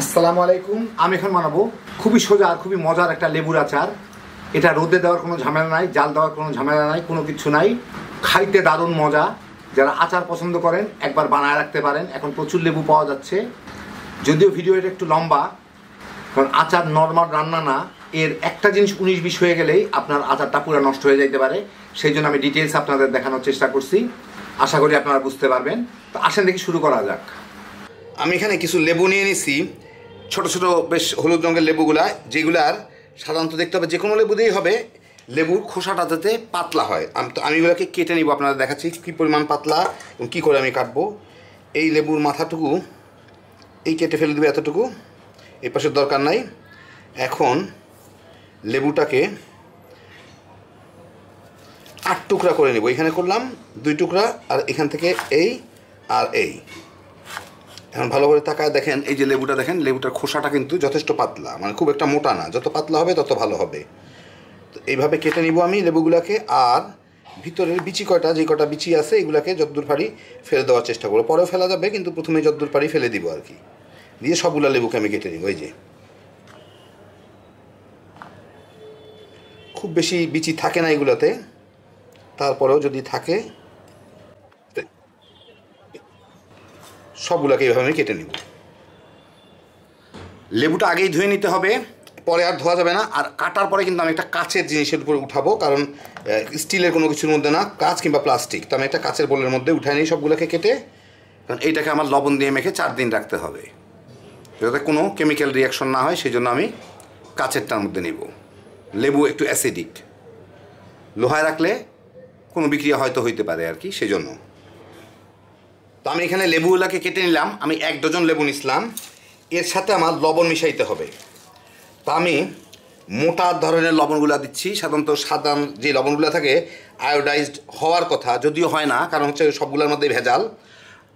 আসসালামু আলাইকুম। আমি এখন বানাবো খুবই সোজা আর খুবই মজার একটা লেবুর আচার। এটা রোদে দেওয়ার কোনো ঝামেলা নাই, জাল দেওয়ার কোনো ঝামেলা নাই, কোনো কিছু নাই। খাইতে দারুণ মজা। যারা আচার পছন্দ করেন একবার বানায় রাখতে পারেন। এখন প্রচুর লেবু পাওয়া যাচ্ছে, যদিও ভিডিওটা একটু লম্বা, কারণ আচার নর্মাল রান্না না। এর একটা জিনিস 19-20 হয়ে গেলেই আপনার আচারটা পুরো নষ্ট হয়ে যাইতে পারে। সেই জন্য আমি ডিটেলস আপনাদের দেখানোর চেষ্টা করছি। আশা করি আপনারা বুঝতে পারবেন। তো আসেন দেখি শুরু করা যাক। আমি এখানে কিছু লেবু নিয়ে নিছি, ছোট ছোট বেশ হলুদ রঙের লেবুগুলা, যেগুলার সাধারণত দেখতে হবে যে কোনো লেবু দিয়েই হবে লেবুর খোসাটা যাতে পাতলা হয়। আমি এগুলোকে কেটে নিব, আপনাদের দেখাচ্ছি কী পরিমাণ পাতলা এবং কী করে আমি কাটবো। এই লেবুর মাথাটুকু এই কেটে ফেলে দেবে, এতটুকু, এই পাশের দরকার নাই। এখন লেবুটাকে 8 টুকরা করে নেব। এখানে করলাম 2 টুকরা, আর এখান থেকে এই আর এই। এখন ভালো করে তাকায় দেখেন, এই যে লেবুটা দেখেন, লেবুটার খোসাটা কিন্তু যথেষ্ট পাতলা, মানে খুব একটা মোটা না। যত পাতলা হবে তত ভালো হবে। তো এইভাবে কেটে নিব আমি লেবুগুলোকে। আর ভিতরের বিচি কয়টা, যে কটা বিচি আছে, এগুলোকে যতদূর পারি ফেলে দেওয়ার চেষ্টা করবো। পরেও ফেলা যাবে, কিন্তু প্রথমে যতদূর পারি ফেলে দিব আর কি। দিয়ে সবগুলো লেবুকে আমি কেটে নিব। এই যে খুব বেশি বিচি থাকে না এগুলোতে, তারপরেও যদি থাকে সবগুলোকে এইভাবে আমি কেটে নিব। লেবুটা আগেই ধুয়ে নিতে হবে, পরে আর ধোয়া যাবে না। আর কাটার পরে কিন্তু আমি একটা কাচের জিনিসের উপরে উঠাবো, কারণ স্টিলের কোনো কিছুর মধ্যে না, কাঁচ কিংবা প্লাস্টিক। তো আমি একটা কাচের বোলের মধ্যে উঠাই নিই সবগুলোকে কেটে, কারণ এইটাকে আমার লবণ দিয়ে মেখে 4 দিন রাখতে হবে, যাতে কোনো কেমিক্যাল রিয়াকশন না হয়। সেই জন্য আমি কাচেরটার মধ্যে নিব। লেবু একটু অ্যাসিডিক, লোহায় রাখলে কোনো বিক্রিয়া হয়তো হইতে পারে আর কি, সেই জন্য। তো আমি এখানে লেবুগুলোকে কেটে নিলাম। আমি 1 ডজন লেবু নিছিলাম। এর সাথে আমার লবণ মিশাইতে হবে। তা আমি মোটা ধরনের লবণগুলো দিচ্ছি। সাধারণত সাধারণ যে লবণগুলো থাকে আয়োডাইজড হওয়ার কথা, যদিও হয় না, কারণ হচ্ছে সবগুলোর মধ্যে ভেজাল।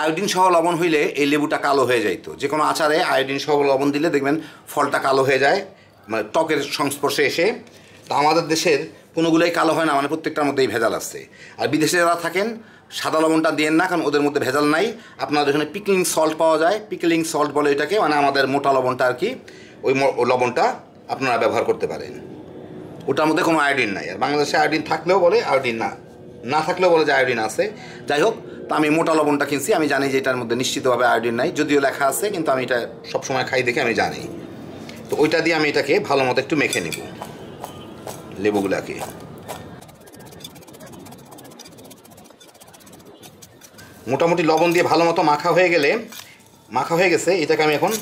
আয়োডিন সহ লবণ হইলে এই লেবুটা কালো হয়ে যাইতো। যে কোনো আচারে আয়োডিন সহ লবণ দিলে দেখবেন ফলটা কালো হয়ে যায়, মানে ত্বকের সংস্পর্শে এসে। তা আমাদের দেশের কোনোগুলোই কালো হয় না, মানে প্রত্যেকটার মধ্যেই ভেজাল আছে। আর বিদেশে যারা থাকেন সাদা লবণটা দিয়েন না, কারণ ওদের মধ্যে ভেজাল নাই। আপনাদের এখানে পিকলিং সল্ট পাওয়া যায়, পিকলিং সল্ট বলে এটাকে, মানে আমাদের মোটা লবণটা আর কি। ওই লবণটা আপনারা ব্যবহার করতে পারেন। ওটার মধ্যে কোনো আয়োডিন নাই। আর বাংলাদেশে আয়োডিন থাকলেও বলে আয়োডিন না থাকলেও বলে যে আয়োডিন আছে। যাই হোক, তো আমি মোটা লবণটা কিনছি। আমি জানি যে এটার মধ্যে নিশ্চিতভাবে আয়োডিন নাই, যদিও লেখা আছে, কিন্তু আমি এটা সবসময় খাই দেখে আমি জানি। তো ওইটা দিয়ে আমি এটাকে ভালো মতো একটু মেখে নেব লেবুগুলাকে। মোটামুটি লবণ দিয়ে ভালো মতো মাখা হয়ে গেছে। এটাকে আমি এখন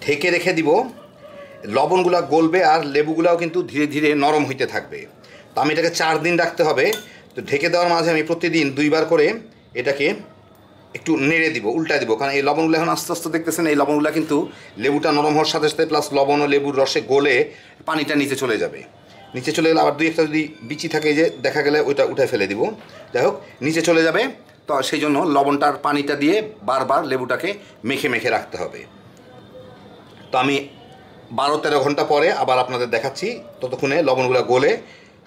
ঢেকে রেখে দিব। লবণগুলা গলবে আর লেবুগুলাও কিন্তু ধীরে ধীরে নরম হইতে থাকবে। তো আমি এটাকে 4 দিন রাখতে হবে। তো ঢেকে দেওয়ার মাঝে আমি প্রতিদিন 2 বার করে এটাকে একটু নেড়ে দিব, উল্টা দিব, কারণ এই লবণগুলো এখন আস্তে আস্তে দেখতেছেন এই লবণগুলো কিন্তু লেবুটা নরম হওয়ার সাথে সাথে প্লাস লবণ ও লেবুর রসে গলে পানিটা নিচে চলে যাবে। নিচে চলে গেলে আবার 2-1টা যদি বিচি থাকে, যে দেখা গেলে ওইটা উঠে ফেলে দিব। যাই হোক, নিচে চলে যাবে। তো সেই জন্য লবণটার পানিটা দিয়ে বারবার লেবুটাকে মেখে মেখে রাখতে হবে। তো আমি 12-13 ঘন্টা পরে আবার আপনাদের দেখাচ্ছি। ততক্ষণে লবণগুলো গলে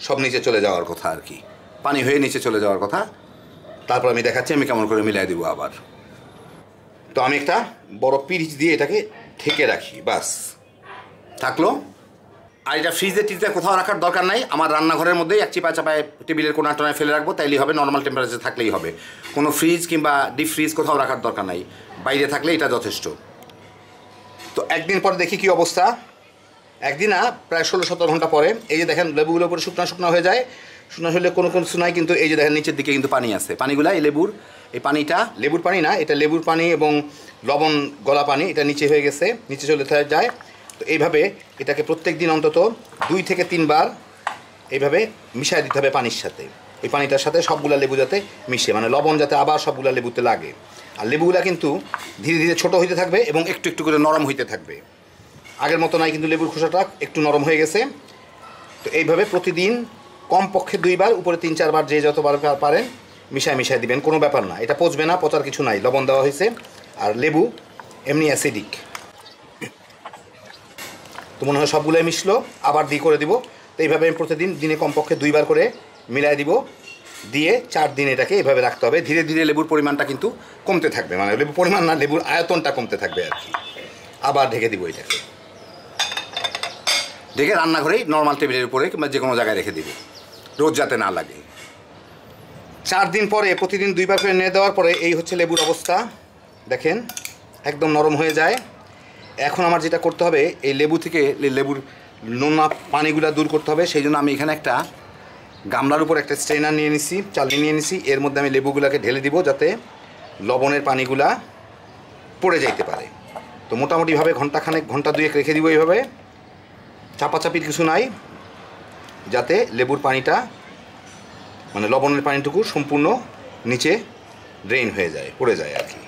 সব নিচে চলে যাওয়ার কথা আর কি, পানি হয়ে নিচে চলে যাওয়ার কথা। তারপর আমি দেখাচ্ছি আমি কেমন করে মিলাই দিব আবার। তো আমি একটা বড় পিরিচ দিয়ে এটাকে ঢেকে রাখি, বাস থাকলো। আর এটা ফ্রিজে টিজে কোথাও রাখার দরকার নাই। আমার রান্নাঘরের মধ্যেই এক চিপায় চাপায় টেবিলের কোনা টোনায় ফেলে রাখবো, তাইলেই হবে। নর্মাল টেম্পারেচার থাকলেই হবে, কোনো ফ্রিজ কিংবা ডিপ ফ্রিজ কোথাও রাখার দরকার নাই। বাইরে থাকলে এটা যথেষ্ট। তো একদিন পরে দেখি কি অবস্থা। একদিন না, প্রায় 16-17 ঘন্টা পরে এই যে দেখেন লেবুগুলোর উপরে শুকনো শুকনো হয়ে যায়। শুকনো হলে কোনো কিছু নাই, কিন্তু এই যে দেখেন নিচের দিকে কিন্তু পানি আছে। পানিগুলা এই লেবুর, এই পানিটা লেবুর পানি না, এটা লেবুর পানি এবং লবণ গলা পানি, এটা নিচে হয়ে গেছে, নিচে চলে যায়। তো এইভাবে এটাকে প্রত্যেক দিন অন্তত 2 থেকে 3 বার এইভাবে মিশিয়ে দিতে হবে পানির সাথে। এই পানিটার সাথে সবগুলা লেবু যাতে মিশে, মানে লবণ যাতে আবার সবগুলা লেবুতে লাগে। আর লেবুগুলা কিন্তু ধীরে ধীরে ছোটো হইতে থাকবে এবং একটু একটু করে নরম হইতে থাকবে। আগের মতো নাই, কিন্তু লেবুর খোসাটা একটু নরম হয়ে গেছে। তো এইভাবে প্রতিদিন কমপক্ষে 2 বার, উপরে 3-4 বার, যে যতবার পারেন মিশায় দিবেন। কোনো ব্যাপার না, এটা পচবে না, পচার কিছু নাই, লবণ দেওয়া হয়েছে। আর লেবু এমনি অ্যাসিডিক। তো মনে হয় সবগুলোই মিশলো, আবার করে দিব। তো এইভাবে আমি প্রতিদিন দিনে কমপক্ষে 2 বার করে মিলাই দিব। দিয়ে 4 দিন এটাকে এভাবে রাখতে হবে। ধীরে ধীরে লেবুর পরিমাণটা কিন্তু কমতে থাকবে, মানে লেবুর পরিমাণ না, লেবুর আয়তনটা কমতে থাকবে আর কি। আবার ঢেকে দিব এটাকে, ঢেকে রান্নাঘরেই নর্মাল টেবিলের উপরে কিংবা যে কোনো জায়গায় রেখে দিব, রোদ যাতে না লাগে। 4 দিন পরে প্রতিদিন 2 বার করে নিয়ে দেওয়ার পরে এই হচ্ছে লেবুর অবস্থা। দেখেন একদম নরম হয়ে যায়। এখন আমার যেটা করতে হবে, এই লেবু থেকে লেবুর নোনা পানিগুলা দূর করতে হবে। সেই জন্য আমি এখানে একটা গামলার উপর একটা স্ট্রেনার নিয়ে নিছি, চালনি নিয়ে নিছি। এর মধ্যে আমি লেবুগুলাকে ঢেলে দিব যাতে লবণের পানিগুলা পড়ে যাইতে পারে। তো মোটামুটিভাবে ঘন্টা 2 রেখে দিব এইভাবে, চাপাচাপির কিছু নাই, যাতে লেবুর পানিটা মানে লবণের পানিটুকু সম্পূর্ণ নিচে ড্রেন হয়ে যায়, পড়ে যায় আর কি।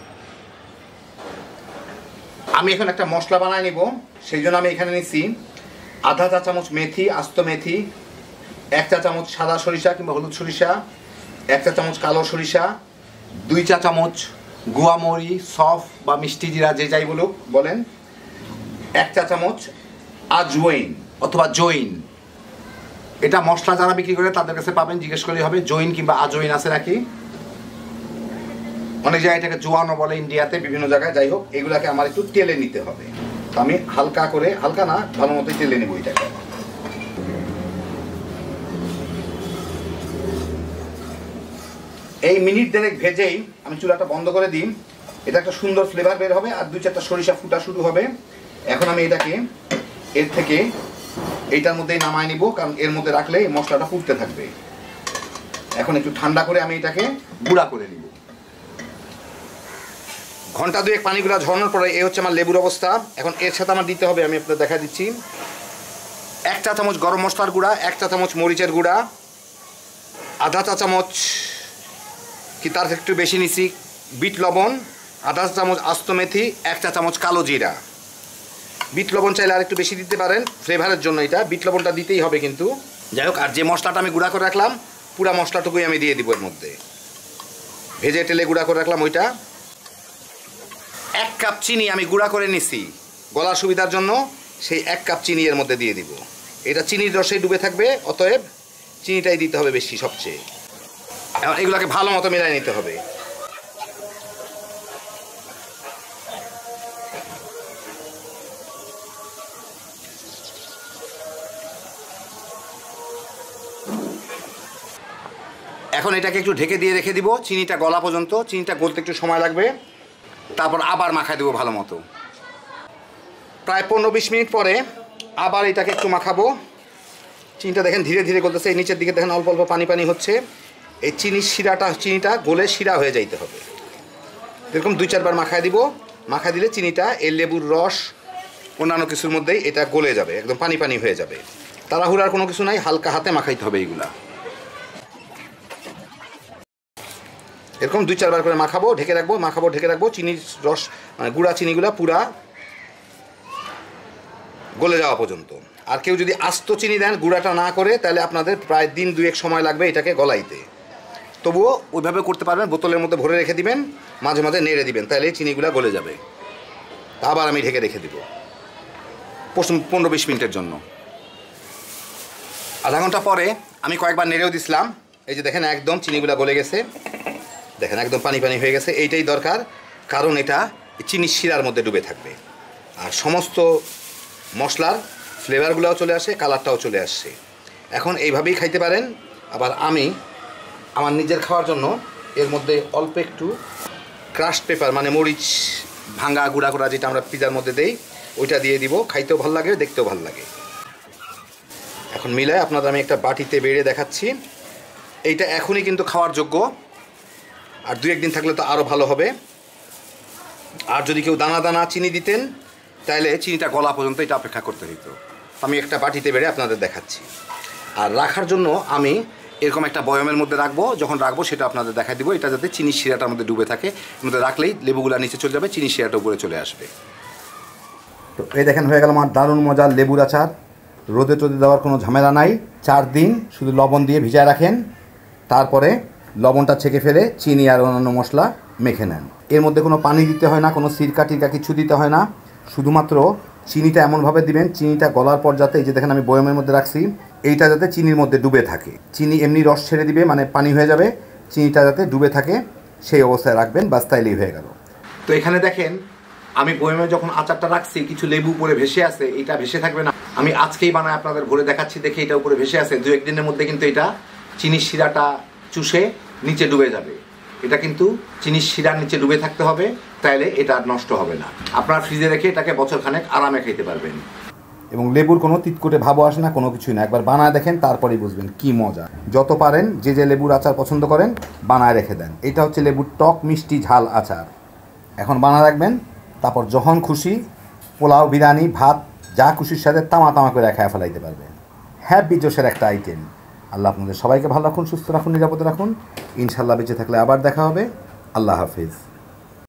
আমি এখন একটা মশলা বানায় নিব। সেই জন্য আমি এখানে নিচ্ছি আধা চা চামচ মেথি, আস্ত মেথি, 1 চা চামচ সাদা সরিষা কিংবা হলুদ সরিষা, 1 চা চামচ কালো সরিষা, 2 চা চামচ গুয়ামরি, সফ বা মিষ্টি জিরা যে যাই বলেন, 1 চা চামচ আজওয়াইন অথবা জৈন। এটা মশলা যারা বিক্রি করে তাদের কাছে পাবেন, জিজ্ঞেস করলেই হবে জৈন কিংবা আজওয়াইন আছে নাকি। অনেক জায়গায় এটাকে জোয়ানো বলে ইন্ডিয়াতে, বিভিন্ন জায়গায়। যাই হোক, এগুলাকে আমার একটু তেলে নিতে হবে। তো আমি হালকা করে, হালকা না ভালো মতোই তেলে নেব এটাকে। এই মিনিট 1.5 ভেজেই আমি চুলাটা বন্ধ করে দিই। এটা একটা সুন্দর ফ্লেভার বের হবে আর 2-4টা সরিষা ফুটা শুরু হবে। এখন আমি এটাকে এর থেকে এইটার মধ্যেই নামায় নিব, কারণ এর মধ্যে রাখলে এই মশলাটা ফুটতে থাকবে। এখন একটু ঠান্ডা করে আমি এটাকে গুঁড়া করে নিব। ঘন্টা 2 পানিগুলো ঝরানোর পরে এই হচ্ছে আমার লেবুর অবস্থা। এখন এর সাথে আমার দিতে হবে, আমি আপনাদের দেখা দিচ্ছি, 1 চা চামচ গরম মশলার গুঁড়া, 1 চা চামচ মরিচের গুঁড়া, আধা চা চামচ কি তার একটু বেশি নিছি বিট লবণ, আধা চা চামচ আস্ত মেথি, 1 চা চামচ কালো জিরা। বিট লবণ চাইলে আর একটু বেশি দিতে পারেন ফ্লেভারের জন্য, এটা বিট লবণটা দিতেই হবে কিন্তু। যাই হোক, আর যে মশলাটা আমি গুঁড়া করে রাখলাম পুরা মশলাটুকুই আমি দিয়ে দিব এর মধ্যে, ভেজে তেলে গুঁড়া করে রাখলাম ওইটা। 1 কাপ চিনি আমি গুঁড়া করে নিছি গলার সুবিধার জন্য, সেই 1 কাপ চিনি এর মধ্যে দিয়ে দিব। এটা চিনির রসে ডুবে থাকবে, অতএব চিনিটাই দিতে হবে বেশি সবচেয়ে। এখন এগুলোকে ভালো মতো মিলাই নিতে হবে। এখন এটাকে একটু ঢেকে দিয়ে রেখে দিব চিনিটা গলা পর্যন্ত। চিনিটা গলতে একটু সময় লাগবে, তারপর আবার মাখায় দেবো ভালো মতো। প্রায় 15-20 মিনিট পরে আবার এটাকে একটু মাখাবো। চিনিটা দেখেন ধীরে ধীরে গলতেছে, এই নিচের দিকে দেখেন অল্প অল্প পানি পানি হচ্ছে। এই চিনিটা গলে শিরা হয়ে যাইতে হবে। এরকম 2-4 বার মাখায় দিব। মাখায় দিলে চিনিটা এই লেবুর রস অন্যান্য কিছুর মধ্যেই এটা গলে যাবে, একদম পানি পানি হয়ে যাবে। তাড়াহুড়ার কোনো কিছু নাই, হালকা হাতে মাখাইতে হবে এইগুলা। এরকম 2-4 বার করে মাখাবো, ঢেকে রাখবো, মাখাবো, ঢেকে রাখবো। চিনির রস মানে গুঁড়া চিনিগুলা পুরা গলে যাওয়া পর্যন্ত। আর কেউ যদি আস্ত চিনি দেন গুঁড়াটা না করে, তাহলে আপনাদের প্রায় দিন 2-1 সময় লাগবে এটাকে গলাইতে। তবুও ওইভাবে করতে পারবেন, বোতলের মধ্যে ভরে রেখে দিবেন, মাঝে মাঝে নেড়ে দিবেন, তাহলে এই চিনিগুলা গলে যাবে। আবার আমি ঢেকে রেখে দিব 15-20 মিনিটের জন্য। আধা ঘন্টা পরে আমি কয়েকবার নেড়েও দিছিলাম। এই যে দেখেন একদম চিনিগুলা গলে গেছে, দেখেন একদম পানি পানি হয়ে গেছে। এইটাই দরকার, কারণ এটা চিনির শিরার মধ্যে ডুবে থাকবে। আর সমস্ত মশলার ফ্লেভারগুলোও চলে আসে, কালারটাও চলে আসছে। এখন এইভাবেই খাইতে পারেন। আবার আমি আমার নিজের খাওয়ার জন্য এর মধ্যে অল্প একটু ক্রাশড পেপার মানে মরিচ ভাঙা গুঁড়া করা, যেটা আমরা পিজার মধ্যে দেই, ওইটা দিয়ে দিব। খাইতেও ভালো লাগে, দেখতেও ভালো লাগে। এখন মিলায় আপনাদের আমি একটা বাটিতে বেড়ে দেখাচ্ছি। এইটা এখনই কিন্তু খাওয়ার যোগ্য, আর 2-1 দিন থাকলে তো আরও ভালো হবে। আর যদি কেউ দানা দানা চিনি দিতেন, তাহলে চিনিটা গলা পর্যন্ত এটা অপেক্ষা করতে হতো। আমি একটা বাটিতে বেড়ে আপনাদের দেখাচ্ছি। আর রাখার জন্য আমি এরকম একটা বয়মের মধ্যে রাখবো, যখন রাখবো সেটা আপনাদের দেখা দিব। এটা যাতে চিনির শিরাটার মধ্যে ডুবে থাকে, এর মধ্যে রাখলেই লেবুগুলা নিচে চলে যাবে, চিনির শিরাটা উপরে চলে আসবে। তো এই দেখেন হয়ে গেল আমার দারুণ মজার লেবুর আচার। রোদে টোদে দেওয়ার কোনো ঝামেলা নাই। 4 দিন শুধু লবণ দিয়ে ভিজায় রাখেন, তারপরে লবণটা ছেঁকে ফেলে চিনি আর অন্যান্য মশলা মেখে নেন। এর মধ্যে কোনো পানি দিতে হয় না, কোনো সিরকা টিরকা কিছু দিতে হয় না। শুধুমাত্র চিনিটা এমনভাবে দিবেন, চিনিটা গলার পর যাতে, এই যে দেখেন আমি বয়মের মধ্যে রাখছি, এইটা যাতে চিনির মধ্যে ডুবে থাকে। চিনি এমনি রস ছেড়ে দিবে, মানে পানি হয়ে যাবে, চিনিটা যাতে ডুবে থাকে সেই অবস্থায় রাখবেন, বাস তাইলেই হয়ে গেল। তো এখানে দেখেন আমি বয়মে যখন আচারটা রাখছি কিছু লেবু উপরে ভেসে আছে, এটা ভেসে থাকবে না। আমি আজকেই বানায় আপনাদের ঘুরে দেখাচ্ছি, দেখে এটা উপরে ভেসে আছে। 2-1 দিনের মধ্যে কিন্তু এটা চিনির শিরাটা চুষে নিচে ডুবে যাবে। এটা কিন্তু চিনির শিরার নিচে ডুবে থাকতে হবে, তাইলে এটা আর নষ্ট হবে না। আপনারা ফ্রিজে রেখে এটাকে বছরখানেক আরামে খাইতে পারবেন। এবং লেবুর কোনো তিতকুটে ভাবও আসে না, কোনো কিছুই না। একবার বানায় দেখেন, তারপরেই বুঝবেন কি মজা। যত পারেন যে যে লেবুর আচার পছন্দ করেন বানায় রেখে দেন। এটা হচ্ছে লেবুর টক মিষ্টি ঝাল আচার। এখন বানায় রাখবেন, তারপর যখন খুশি পোলাও, বিরিয়ানি, ভাত যা খুশির সাথে তামা তামা করে খায় ফেলাইতে পারবেন। হ্যাপি জোশের একটা আইটেম। আল্লাহ আপনাদের সবাইকে ভালো রাখুন, সুস্থ রাখুন, নিরাপদে রাখুন। ইনশাল্লাহ বেঁচে থাকলে আবার দেখা হবে। আল্লাহ হাফিজ।